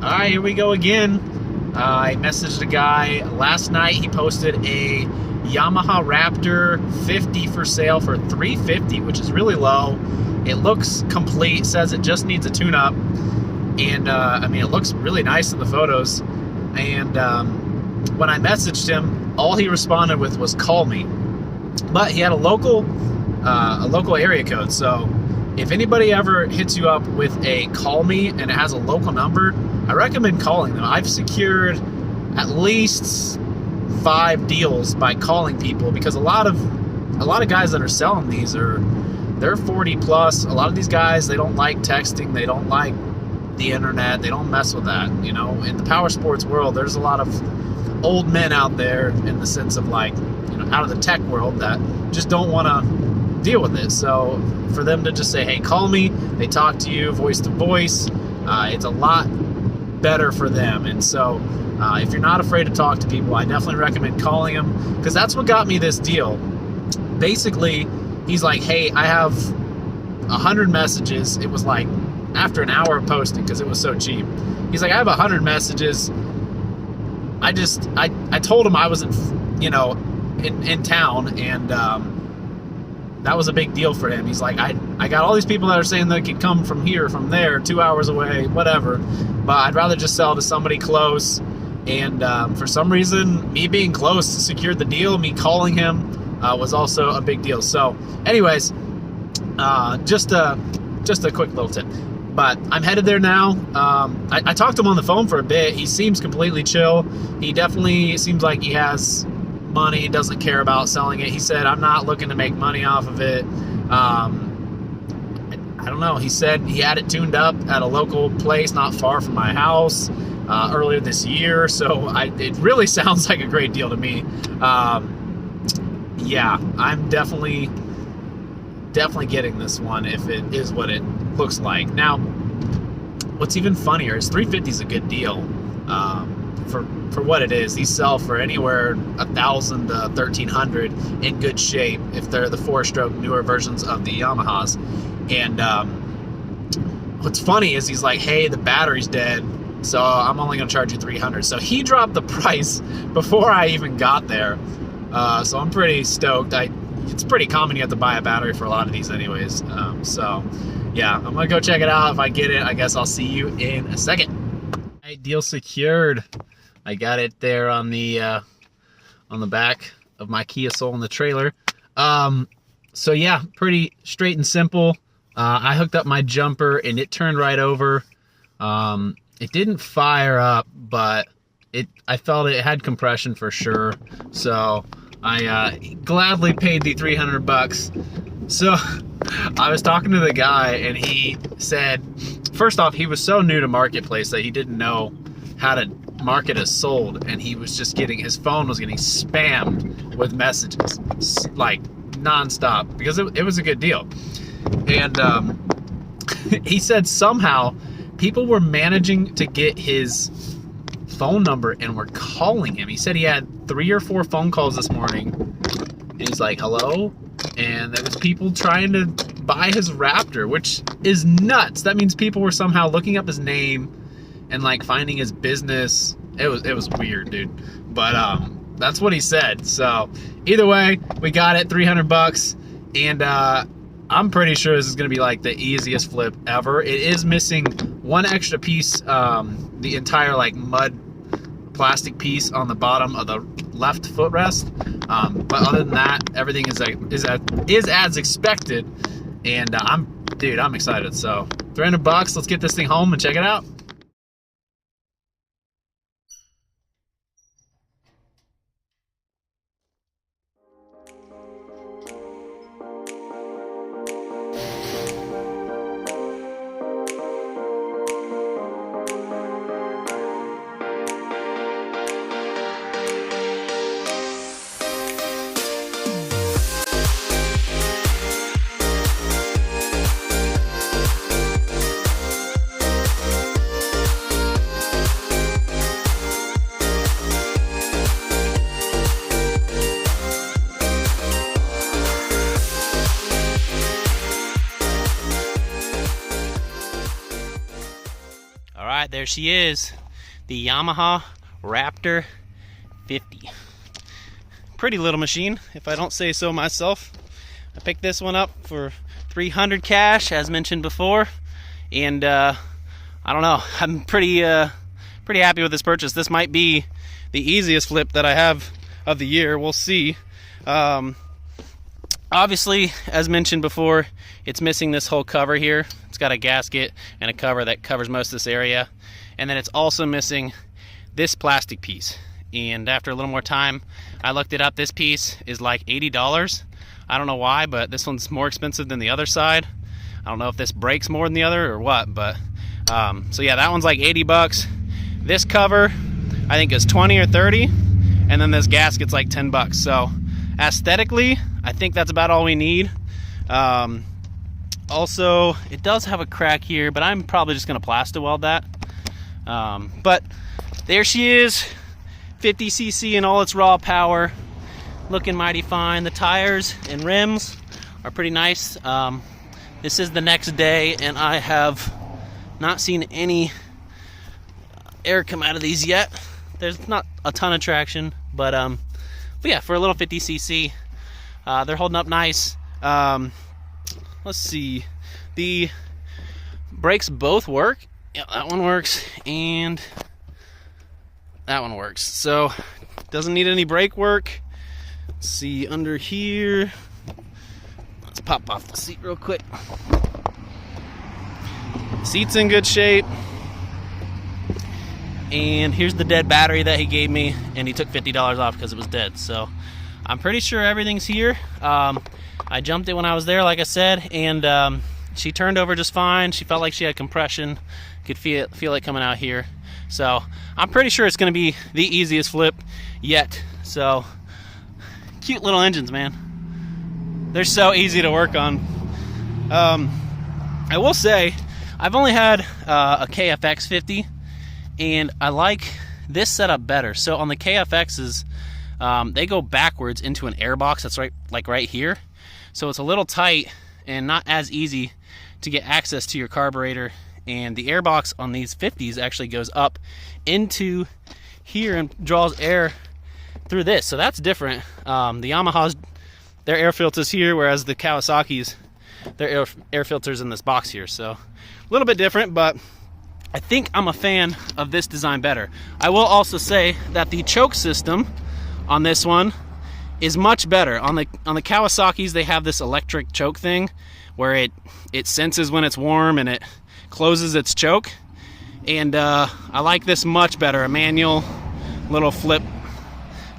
All right, here we go again. I messaged a guy last night. He posted a Yamaha Raptor 50 for sale for $350, which is really low. It looks complete, says it just needs a tune-up. And, I mean, it looks really nice in the photos. And when I messaged him, all he responded with was, call me. But he had a local area code, so if anybody ever hits you up with a call me and it has a local number, I recommend calling them. I've secured at least 5 deals by calling people, because a lot of guys that are selling these they're 40 plus. A lot of these guys, they don't like texting, they don't like the internet, they don't mess with that. You know, in the power sports world, there's a lot of old men out there, in the sense of, like, you know, out of the tech world, that just don't want to deal with it. So for them to just say, hey, call me, they talk to you voice to voice, it's a lot better for them. And so if you're not afraid to talk to people, I definitely recommend calling them, because that's what got me this deal. Basically, he's like, hey, I have 100 messages. It was like after an hour of posting, because it was so cheap. He's like, I have 100 messages. I told him I was in town, and that was a big deal for him. He's like, I got all these people that are saying they could come from here, from there, 2 hours away, whatever, but I'd rather just sell to somebody close. And for some reason, me being close secured the deal. Me calling him was also a big deal. So anyways, just a quick little tip. But I'm headed there now. I talked to him on the phone for a bit. He seems completely chill. He definitely seems like he has money, doesn't care about selling it. He said, I'm not looking to make money off of it. I don't know. He said he had it tuned up at a local place not far from my house earlier this year. So it really sounds like a great deal to me. Yeah, I'm definitely getting this one if it is what it looks like. Now, what's even funnier is 350 is a good deal. For what it is. These sell for anywhere 1,000 to 1,300 in good shape if they're the 4-stroke newer versions of the Yamahas. And what's funny is he's like, hey, the battery's dead, so I'm only gonna charge you 300. So he dropped the price before I even got there. So I'm pretty stoked. It's pretty common you have to buy a battery for a lot of these anyways. So yeah, I'm gonna go check it out. If I get it, I guess I'll see you in a second. Deal secured. I got it there on the back of my Kia Soul in the trailer. So yeah, pretty straight and simple. I hooked up my jumper and it turned right over. It didn't fire up, but I felt it had compression for sure. So I gladly paid the $300. So I was talking to the guy, and he said, first off, he was so new to Marketplace that he didn't know how to mark it as sold, and he was just his phone was getting spammed with messages, like nonstop, because it was a good deal. And he said somehow people were managing to get his phone number and were calling him. He said he had 3 or 4 phone calls this morning, and he's like, hello? And there was people trying to buy his Raptor, which is nuts. That means people were somehow looking up his name and like finding his business. It was weird, dude. But that's what he said. So either way, we got it, $300, and I'm pretty sure this is gonna be like the easiest flip ever. It is missing one extra piece, the entire like mud plastic piece on the bottom of the left footrest. But other than that, everything is as expected, and I'm excited. So $300, let's get this thing home and check it out. there she is, the Yamaha Raptor 50. Pretty little machine, if I don't say so myself. I picked this one up for $300 cash, as mentioned before, and I don't know, I'm pretty happy with this purchase. This might be the easiest flip that I have of the year. We'll see. Obviously, as mentioned before, it's missing this whole cover here. It's got a gasket and a cover that covers most of this area, and then it's also missing this plastic piece. And after a little more time, I looked it up. This piece is like $80. I don't know why, but this one's more expensive than the other side. I don't know if this breaks more than the other or what, but so yeah, that one's like 80 bucks. This cover I think is 20 or 30, and then this gasket's like 10 bucks. So aesthetically, I think that's about all we need. Also, it does have a crack here, but I'm probably just gonna plaster weld that. But there she is, 50cc in all its raw power, looking mighty fine. The tires and rims are pretty nice. This is the next day, and I have not seen any air come out of these yet. There's not a ton of traction, but yeah, for a little 50cc, they're holding up nice. Let's see, the brakes both work. Yeah, that one works, and that one works. So doesn't need any brake work. Let's see under here. Let's pop off the seat real quick. Seat's in good shape. And here's the dead battery that he gave me, and he took $50 off because it was dead. So I'm pretty sure everything's here. I jumped it when I was there, like I said, and she turned over just fine. She felt like she had compression. Could feel it coming out here. So I'm pretty sure it's going to be the easiest flip yet. So cute little engines, man. They're so easy to work on. I will say, I've only had a KFX 50, and I like this setup better. So on the KFXs, they go backwards into an air box that's right here. So it's a little tight and not as easy to get access to your carburetor. And the air box on these 50s actually goes up into here and draws air through this. So that's different. The Yamahas, their air filters here, whereas the Kawasaki's, their air filters in this box here. So a little bit different, but I think I'm a fan of this design better. I will also say that the choke system on this one is much better. On the Kawasaki's, they have this electric choke thing where it senses when it's warm and it closes its choke. And I like this much better. A manual little flip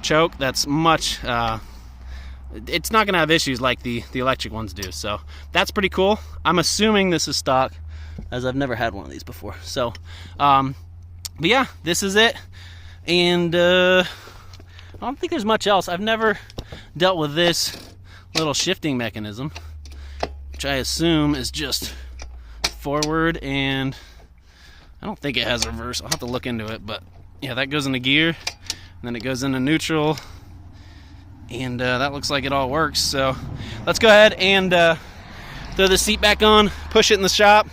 choke that's much it's not gonna have issues like the electric ones do. So that's pretty cool. I'm assuming this is stock, as I've never had one of these before. So but yeah, this is it. And I don't think there's much else. I've never dealt with this little shifting mechanism, which I assume is just forward, and I don't think it has reverse. I'll have to look into it, but yeah, that goes into gear, and then it goes into neutral, and that looks like it all works. So let's go ahead and throw the seat back on, push it in the shop,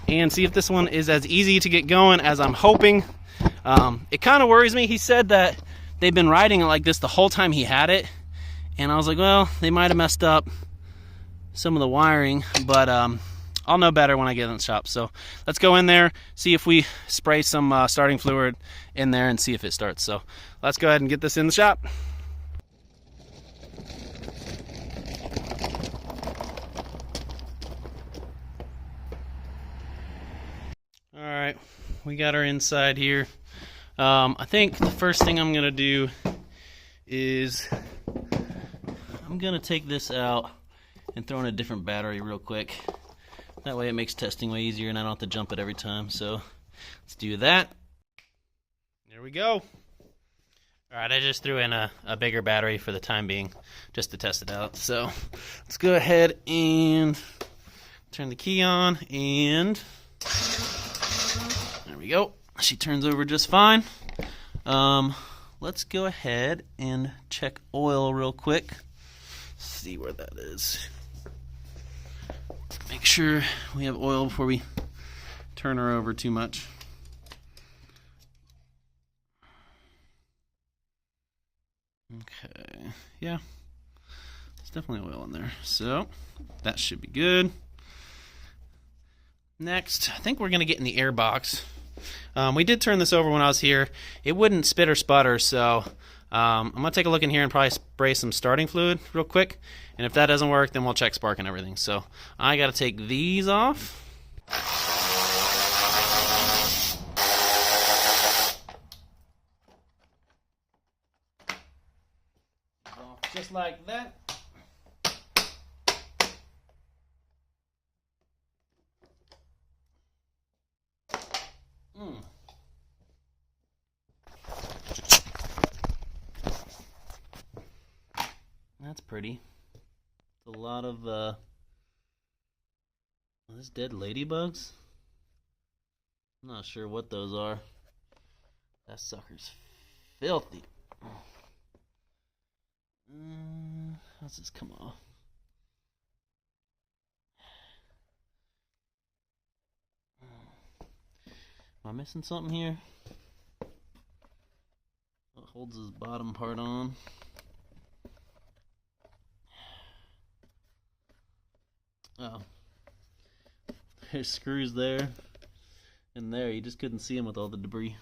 and see if this one is as easy to get going as I'm hoping. It kind of worries me. He said that they've been riding it like this the whole time he had it, and I was like, well, they might have messed up some of the wiring, but I'll know better when I get in the shop. So let's go in there, see if we spray some starting fluid in there and see if it starts. So let's go ahead and get this in the shop. All right, we got our inside here. I think the first thing I'm gonna do is I'm gonna take this out and throw in a different battery real quick. That way it makes testing way easier and I don't have to jump it every time. So let's do that. There we go. All right, I just threw in a bigger battery for the time being just to test it out. So let's go ahead and turn the key on, and there we go. She turns over just fine. Let's go ahead and check oil real quick. See where that is. Make sure we have oil before we turn her over too much. Okay, yeah, there's definitely oil in there, so that should be good. Next, I think we're going to get in the air box. We did turn this over when I was here. It wouldn't spit or sputter, so I'm going to take a look in here and probably spray some starting fluid real quick. And if that doesn't work, then we'll check spark and everything. So I got to take these off. Just like that. That's pretty. It's a lot of those dead ladybugs. I'm not sure what those are. That sucker's filthy. How's this come off? Am I missing something here? It holds his bottom part on. Oh. There's screws there and there. You just couldn't see them with all the debris.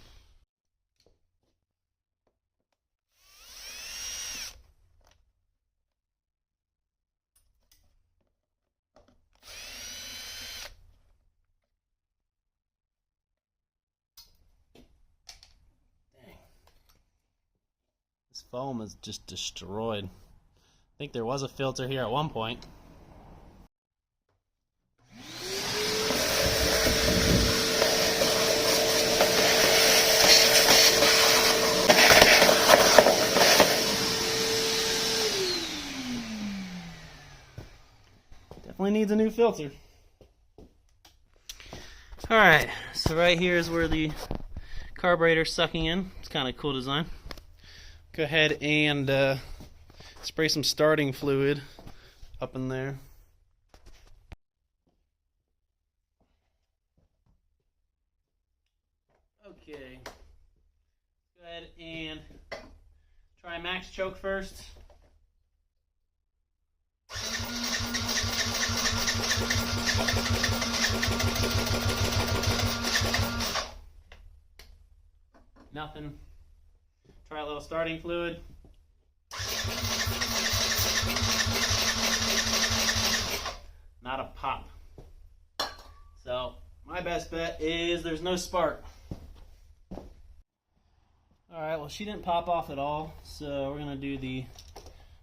This foam is just destroyed. I think there was a filter here at one point. Definitely needs a new filter. Alright, so right here is where the carburetor's sucking in. It's kind of a cool design. Go ahead and spray some starting fluid up in there. Okay. Go ahead and try max choke first. Nothing. Try a little starting fluid. Not a pop. So my best bet is there's no spark. Alright, well she didn't pop off at all, so we're gonna do the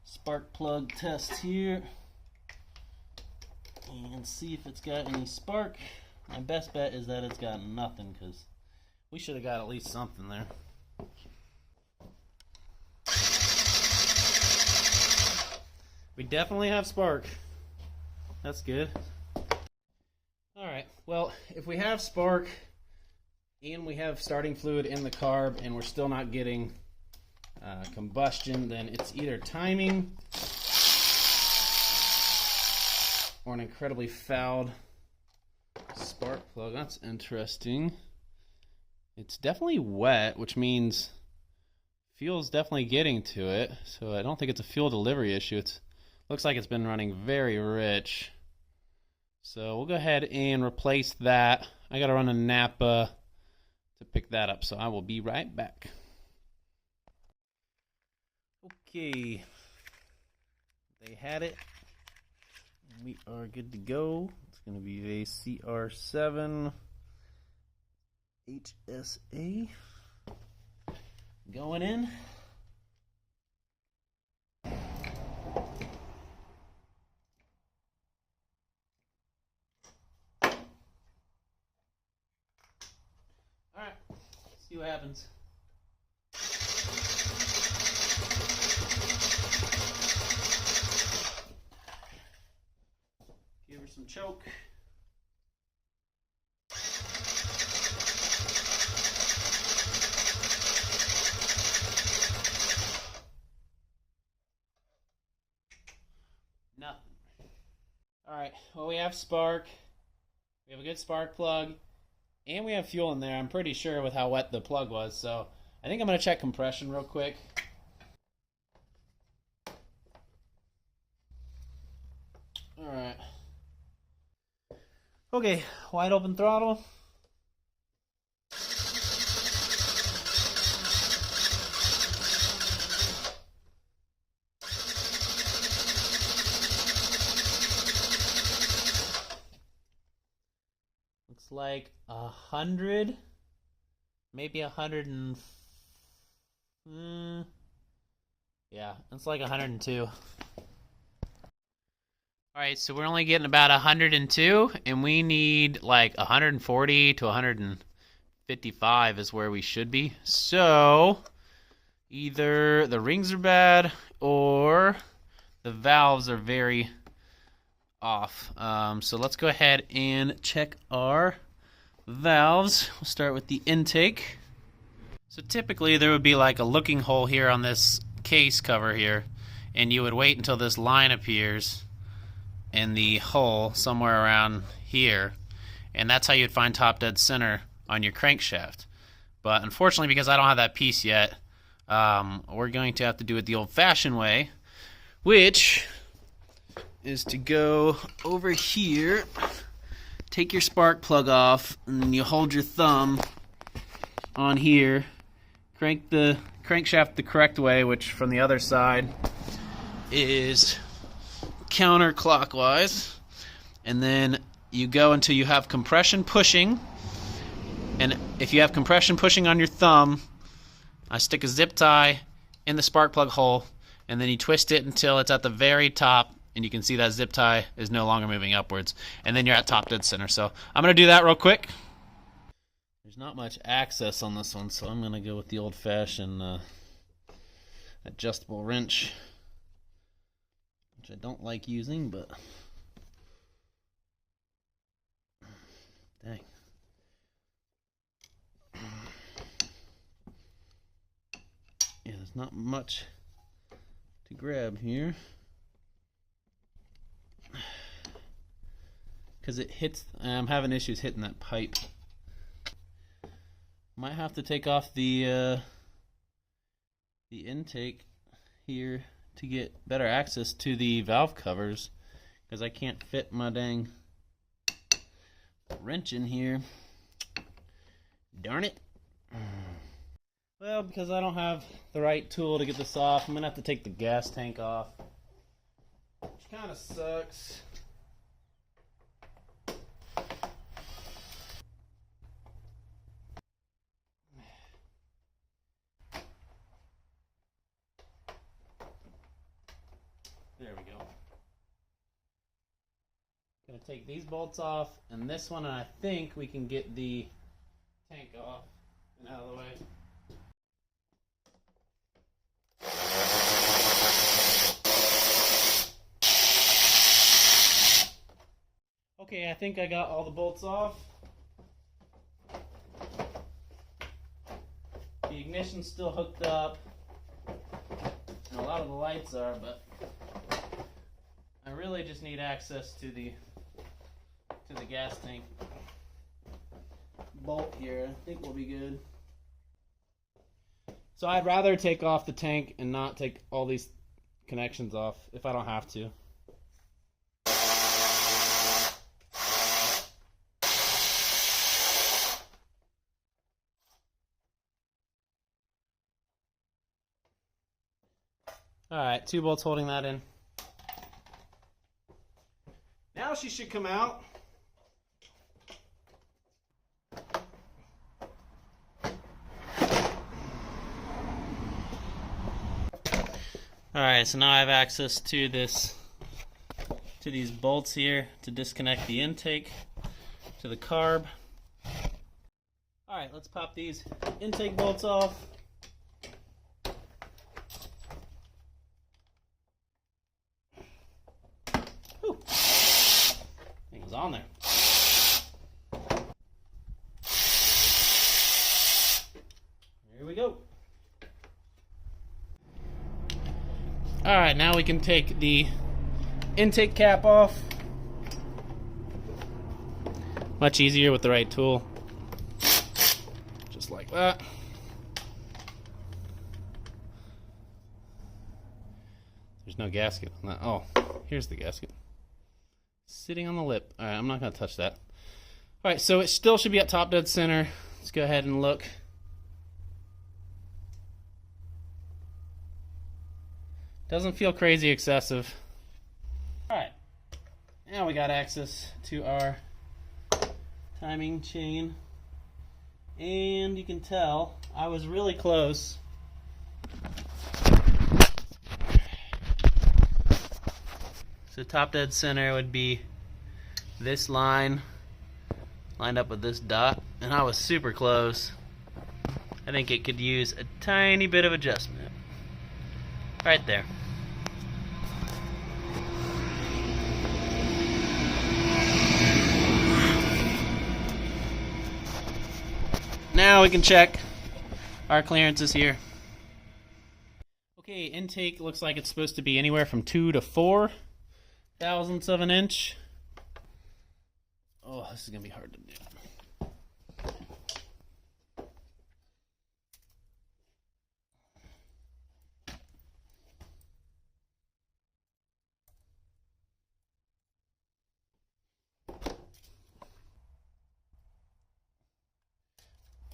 spark plug test here and see if it's got any spark. My best bet is that it's got nothing, because we should have got at least something there. We definitely have spark. That's good. Alright, well, if we have spark and we have starting fluid in the carb and we're still not getting combustion, then it's either timing or an incredibly fouled spark plug. That's interesting. It's definitely wet, which means fuel's definitely getting to it, so I don't think it's a fuel delivery issue. It looks like it's been running very rich. So we'll go ahead and replace that. I gotta run a Napa to pick that up, so I will be right back. Okay, they had it. We are good to go. It's going to be a CR7 HSA going in. Alright, see what happens. Give her some choke. Nothing. Alright, well, we have spark. We have a good spark plug. And we have fuel in there, I'm pretty sure, with how wet the plug was. So I think I'm going to check compression real quick. Alright. Okay, wide open throttle. Looks like 100, maybe 100 and yeah, it's like 102. Alright, so we're only getting about 102, and we need like 140 to 155 is where we should be. So, either the rings are bad, or the valves are very off. So let's go ahead and check our valves. We'll start with the intake. So typically there would be like a looking hole here on this case cover here, and you would wait until this line appears in the hole somewhere around here, and that's how you'd find top dead center on your crankshaft. But unfortunately, because I don't have that piece yet, we're going to have to do it the old-fashioned way, which is to go over here, take your spark plug off, and then you hold your thumb on here, crank the crankshaft the correct way, which from the other side is counterclockwise, and then you go until you have compression pushing. And if you have compression pushing on your thumb, I stick a zip tie in the spark plug hole, and then you twist it until it's at the very top, and you can see that zip tie is no longer moving upwards, and then you're at top dead center. So I'm going to do that real quick. There's not much access on this one, so I'm going to go with the old-fashioned adjustable wrench, which I don't like using, but dang. Yeah, there's not much to grab here, because it hits. I'm having issues hitting that pipe. Might have to take off the intake here to get better access to the valve covers, because I can't fit my dang wrench in here. Darn it. Well, because I don't have the right tool to get this off, I'm going to have to take the gas tank off, which kind of sucks. There we go. Gonna take these bolts off and this one, and I think we can get the tank off and out of the way. Okay, I think I got all the bolts off. The ignition's still hooked up, and a lot of the lights are, but I really just need access to the gas tank bolt here. I think we'll be good. So I'd rather take off the tank and not take all these connections off if I don't have to. Alright, 2 bolts holding that in. Now she should come out. Alright, so now I have access to these bolts here to disconnect the intake to the carb. Alright, let's pop these intake bolts off. Whew. Thing was on there. Here we go. Alright, now we can take the intake cap off. Much easier with the right tool. Just like that. There's no gasket on that. Oh, here's the gasket. sitting on the lip. All right, I'm not going to touch that. All right, so it still should be at top dead center. Let's go ahead and look. Doesn't feel crazy excessive. All right, now we got access to our timing chain. And you can tell I was really close. So top dead center would be this line lined up with this dot, and I was super close. I think it could use a tiny bit of adjustment. Right there. Now we can check our clearances here. Okay, intake looks like it's supposed to be anywhere from 2 to 4 thousandths of an inch. Oh, this is gonna be hard to do.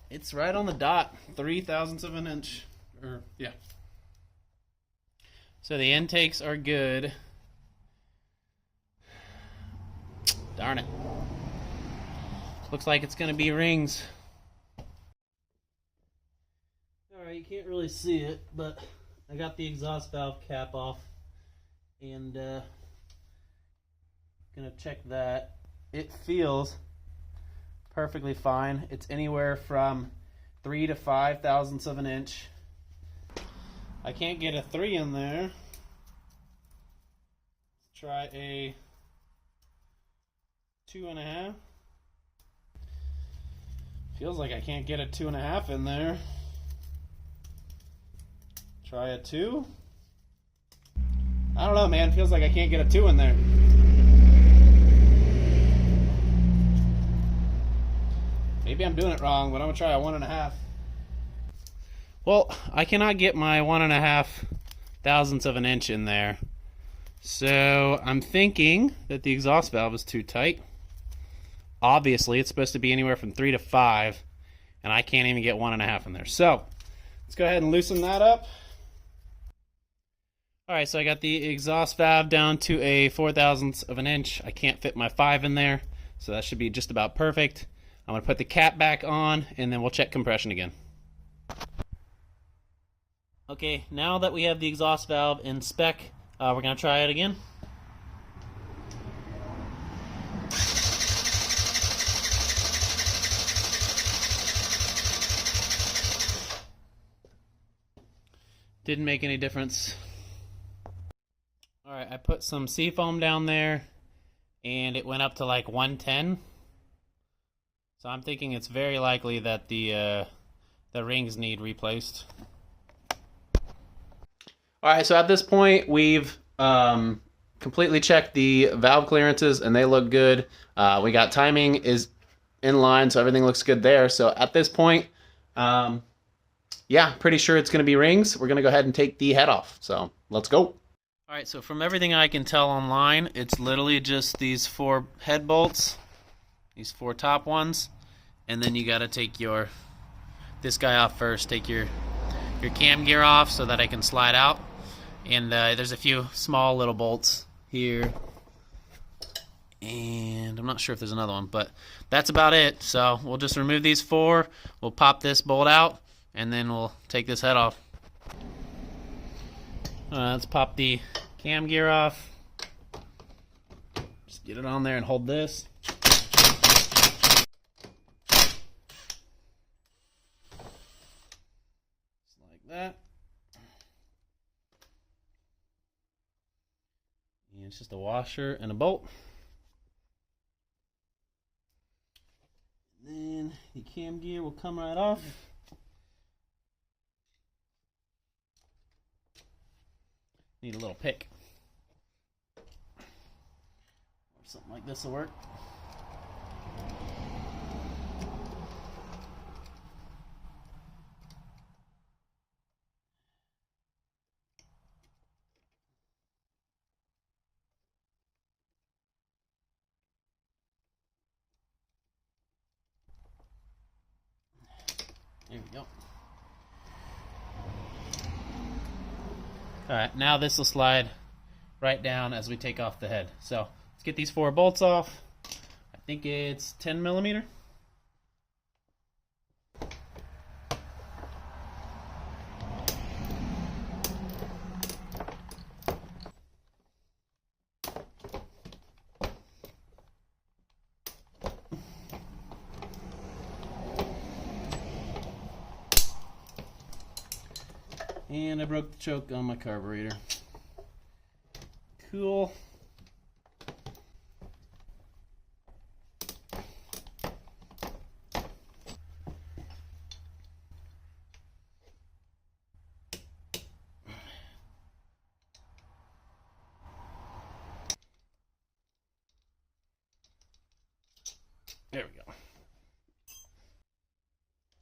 It's right on the dot, 3 thousandths of an inch. Yeah. So the intakes are good. Darn it. Looks like it's going to be rings. Alright, you can't really see it, but I got the exhaust valve cap off. And going to check that. It feels perfectly fine. It's anywhere from 3 to 5 thousandths of an inch. I can't get a 3 in there. Let's try a 2.5. Feels like I can't get a 2.5 in there. Try a 2. I don't know, man. Feels like I can't get a 2 in there. Maybe I'm doing it wrong, but I'm gonna try a 1.5. Well, I cannot get my 1.5 thousandths of an inch in there. So I'm thinking that the exhaust valve is too tight. Obviously, it's supposed to be anywhere from 3 to 5, and I can't even get 1.5 in there. So let's go ahead and loosen that up. All right, so I got the exhaust valve down to a 4 thousandths of an inch. I can't fit my 5 in there, so that should be just about perfect. I'm going to put the cap back on, and then we'll check compression again. Okay, now that we have the exhaust valve in spec, we're going to try it again. Didn't make any difference. Alright, I put some seafoam down there, and it went up to like 110. So I'm thinking it's very likely that the rings need replaced. Alright, so at this point, we've completely checked the valve clearances, and they look good. We got timing is in line, so everything looks good there. So at this point, yeah, pretty sure it's going to be rings. We're going to go ahead and take the head off. So let's go. Alright, so from everything I can tell online, it's literally just these 4 head bolts, these 4 top ones, and then you got to take this guy off first. Take your cam gear off so that I can slide out. And there's a few small little bolts here, and I'm not sure if there's another one, but that's about it. So we'll just remove these 4. We'll pop this bolt out, and then we'll take this head off. Let's pop the cam gear off. Just get it on there and hold this. Just like that. And it's just a washer and a bolt. And then the cam gear will come right off. Need a little pick. Or something like this will work. There we go. Alright, now this will slide right down as we take off the head. So let's get these 4 bolts off. I think it's 10 millimeter. And I broke the choke on my carburetor. Cool. There we go.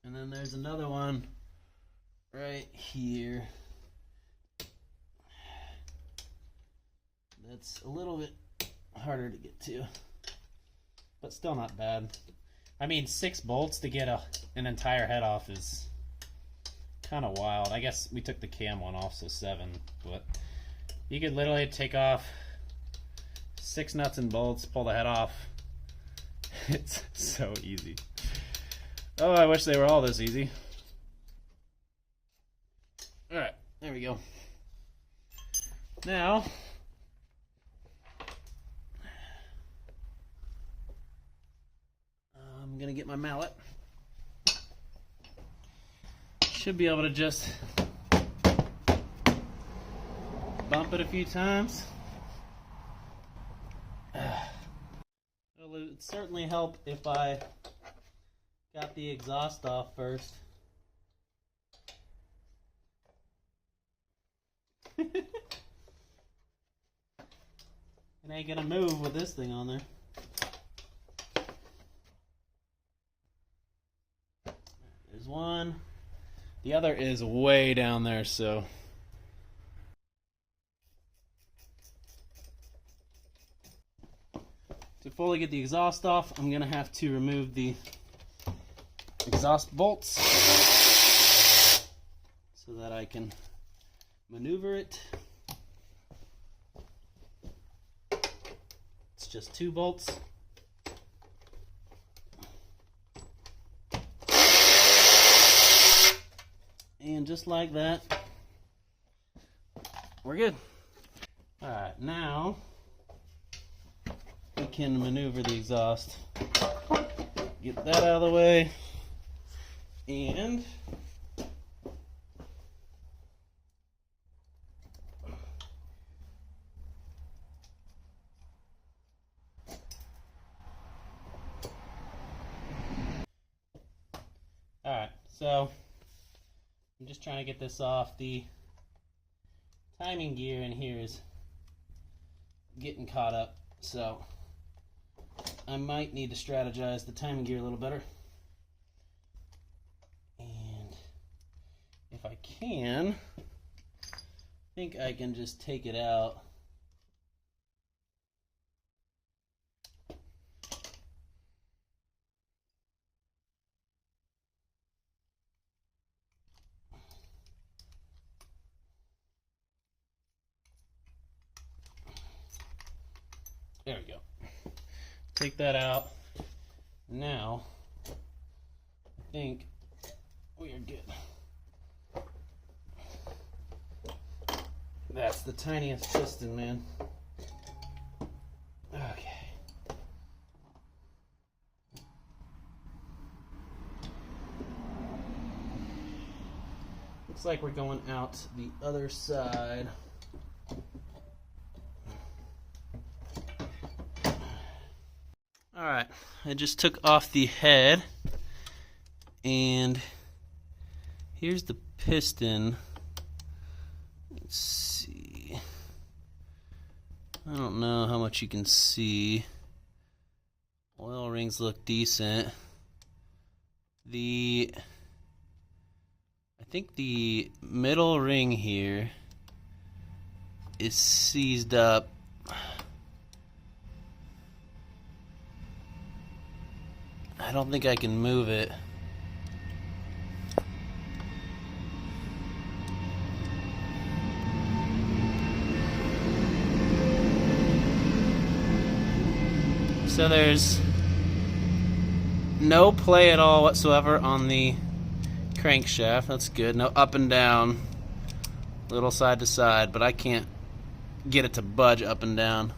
And then there's another one right here. That's a little bit harder to get to, but still not bad. I mean, 6 bolts to get an entire head off is kind of wild. I guess we took the cam one off, so 7, but you could literally take off 6 nuts and bolts, pull the head off. It's so easy. Oh, I wish they were all this easy. Alright, there we go. Now, I'm going to get my mallet. Should be able to just bump it a few times. Well, it would certainly help if I got the exhaust off first. It ain't gonna move with this thing on there. There's one. The other is way down there, so. To fully get the exhaust off, I'm gonna have to remove the exhaust bolts so that I can maneuver it. It's just 2 bolts. And just like that, we're good. Alright, now we can maneuver the exhaust. Get that out of the way. And alright, so I'm just trying to get this off. The timing gear in here is getting caught up, so I might need to strategize the timing gear a little better. And if I can, I think I can just take it out. There we go. Take that out. Now, I think we are good. That's the tiniest piston, man. Okay. Looks like we're going out the other side. Alright, I just took off the head, and here's the piston. Let's see. I don't know how much you can see. Oil rings look decent. I think the middle ring here is seized up. I don't think I can move it. So there's no play at all whatsoever on the crankshaft. That's good. No up and down, little side to side, but I can't get it to budge up and down.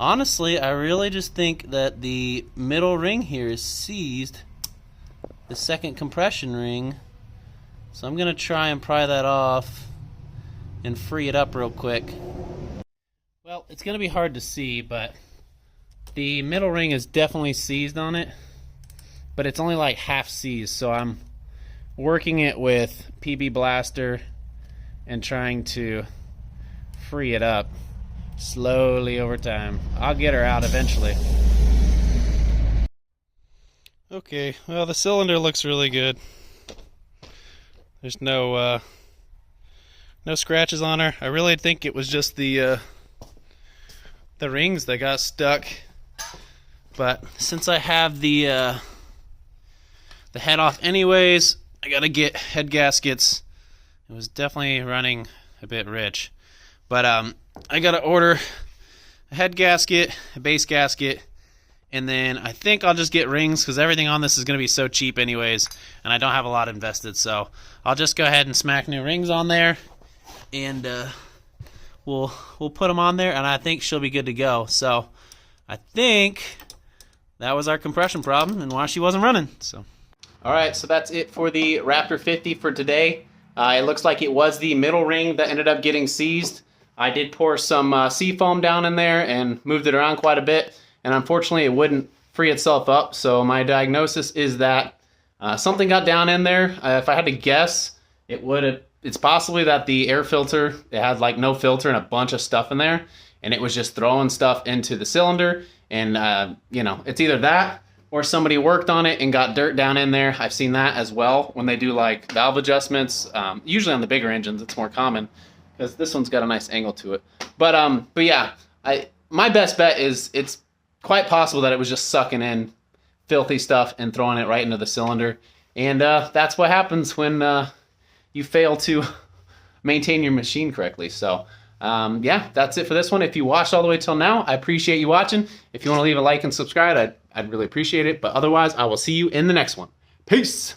Honestly, I really just think that the middle ring here is seized, the second compression ring. So I'm going to try and pry that off and free it up real quick. Well, it's going to be hard to see, but the middle ring is definitely seized on it, but it's only like half seized, so I'm working it with PB Blaster and trying to free it up slowly over time. I'll get her out eventually. Okay, well, the cylinder looks really good. There's no scratches on her. I really think it was just the rings that got stuck. But since I have the head off anyways, I gotta get head gaskets. It was definitely running a bit rich. But I gotta order a head gasket, a base gasket, and then I think I'll just get rings because everything on this is gonna be so cheap anyways, and I don't have a lot invested. So I'll just go ahead and smack new rings on there, and we'll put them on there, and I think she'll be good to go. So I think that was our compression problem and why she wasn't running. So, all right, so that's it for the Raptor 50 for today. It looks like it was the middle ring that ended up getting seized. I did pour some sea foam down in there and moved it around quite a bit, and unfortunately it wouldn't free itself up. So my diagnosis is that something got down in there. If I had to guess, it's possibly that the air filter, it had like no filter and a bunch of stuff in there, and it was just throwing stuff into the cylinder. And you know, it's either that or somebody worked on it and got dirt down in there. I've seen that as well when they do like valve adjustments. Usually on the bigger engines, it's more common because this one's got a nice angle to it. But yeah, my best bet is it's quite possible that it was just sucking in filthy stuff and throwing it right into the cylinder. And that's what happens when you fail to maintain your machine correctly. So yeah, that's it for this one. If you watched all the way till now, I appreciate you watching. If you want to leave a like and subscribe, I'd really appreciate it. But otherwise, I will see you in the next one. Peace!